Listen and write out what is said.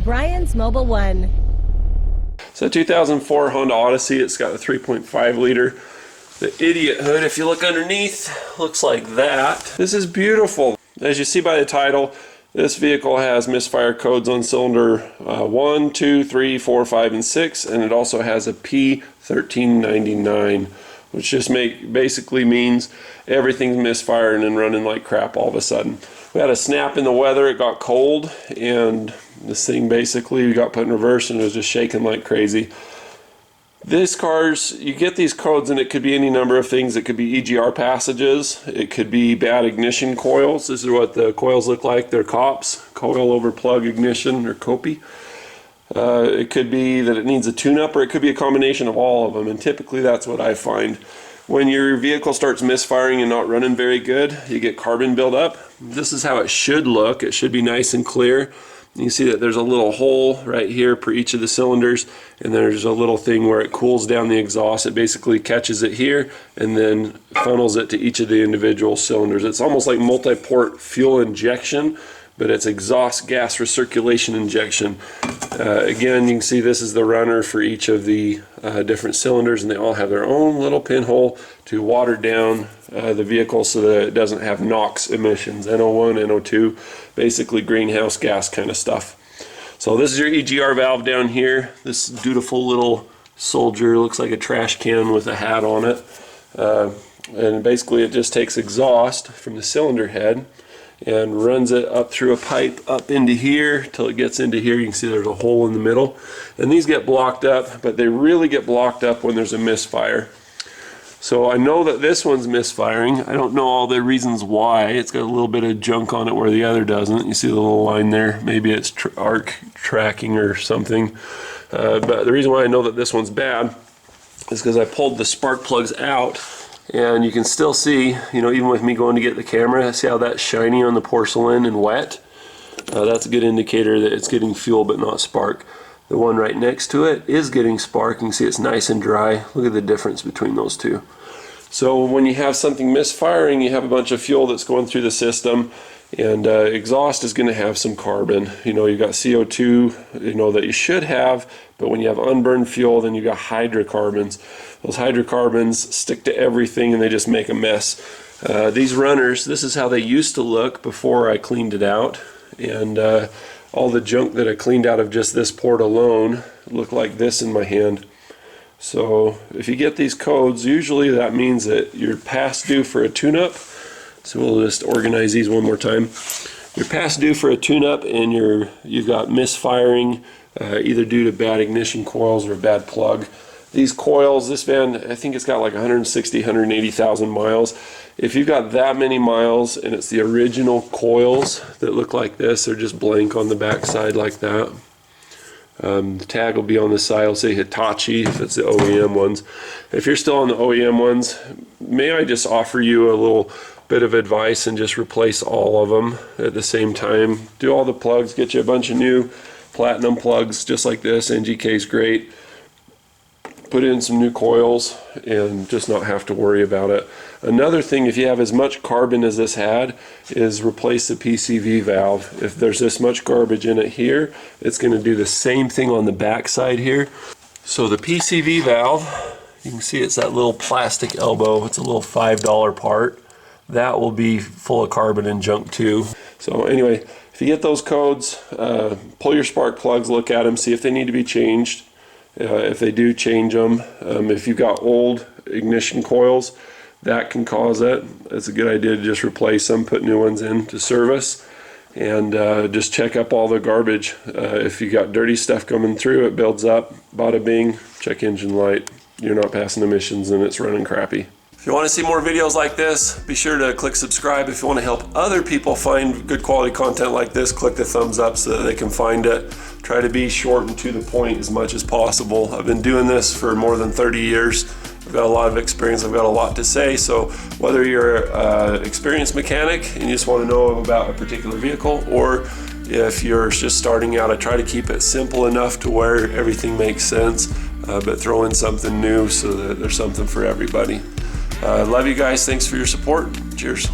Brian's Mobile One. It's a 2004 Honda Odyssey. It's got a 3.5 liter. The idiot hood, if you look underneath, looks like that. This is beautiful. As you see by the title, this vehicle has misfire codes on cylinder 1, 2, 3, 4, 5, and 6, and it also has a P1399, which just basically means everything's misfiring and running like crap all of a sudden. We had a snap in the weather, it got cold, and this thing basically got put in reverse and it was just shaking like crazy. These cars, you get these codes and it could be any number of things. It could be EGR passages, it could be bad ignition coils. This is what the coils look like. They're COPs, coil over plug ignition, or COPI. It could be that it needs a tune-up, or it could be a combination of all of them, and typically that's what I find. When your vehicle starts misfiring and not running very good, you get carbon buildup. This is how it should look. It should be nice and clear. You see that there's a little hole right here per each of the cylinders, and there's a little thing where it cools down the exhaust. It basically catches it here and then funnels it to each of the individual cylinders. It's almost like multi-port fuel injection, but it's exhaust gas recirculation injection. Again, you can see this is the runner for each of the different cylinders, and they all have their own little pinhole to water down the vehicle so that it doesn't have NOx emissions, NO1, NO2, basically greenhouse gas kind of stuff. So this is your EGR valve down here. This dutiful little soldier looks like a trash can with a hat on it. And basically it just takes exhaust from the cylinder head and runs it up through a pipe up into here till it gets into here. You can see there's a hole in the middle, and these get blocked up, but they really get blocked up when there's a misfire. So I know that this one's misfiring. I don't know all the reasons why. It's got a little bit of junk on it where the other doesn't. You see the little line there? Maybe it's arc tracking or something. But the reason why I know that this one's bad is because I pulled the spark plugs out, and you can still see, you know, even with me going to get the camera, see how that's shiny on the porcelain and wet? That's a good indicator that it's getting fuel but not spark. The one right next to it is getting spark. You can see it's nice and dry. Look at the difference between those two. So when you have something misfiring, you have a bunch of fuel that's going through the system, and exhaust is going to have some carbon. You know, you've got CO2, you know, that you should have, but when you have unburned fuel, then you've got hydrocarbons. Those hydrocarbons stick to everything and they just make a mess. These runners, this is how they used to look before I cleaned it out, and all the junk that I cleaned out of just this port alone looked like this in my hand. So if you get these codes, usually that means that you're past due for a tune-up. So we'll just organize these one more time. You're past due for a tune-up, and you've got misfiring, either due to bad ignition coils or a bad plug. These coils, this van, I think it's got like 160, 180,000 miles. If you've got that many miles and it's the original coils that look like this, they're just blank on the back side like that. The tag will be on the side, it'll say Hitachi if it's the OEM ones. If you're still on the OEM ones, may I just offer you a little bit of advice and just replace all of them at the same time. Do all the plugs, get you a bunch of new platinum plugs just like this. NGK is great. Put in some new coils and just not have to worry about it. Another thing, if you have as much carbon as this had, is replace the PCV valve. If there's this much garbage in it here, it's going to do the same thing on the back side here. So the PCV valve, you can see it's that little plastic elbow. It's a little $5 part. That will be full of carbon and junk too. So anyway, if you get those codes, pull your spark plugs, look at them, see if they need to be changed. If they do, change them. If you've got old ignition coils, that can cause it. It's a good idea to just replace them, put new ones in to service, and just check up all the garbage. If you got dirty stuff coming through, it builds up, bada bing, check engine light. You're not passing emissions and it's running crappy. If you want to see more videos like this, be sure to click subscribe. If you want to help other people find good quality content like this, click the thumbs up so that they can find it. Try to be short and to the point as much as possible. I've been doing this for more than 30 years. I've got a lot of experience, I've got a lot to say, so whether you're an experienced mechanic and you just want to know about a particular vehicle, or if you're just starting out, I try to keep it simple enough to where everything makes sense, but throw in something new so that there's something for everybody. Love you guys, thanks for your support, cheers.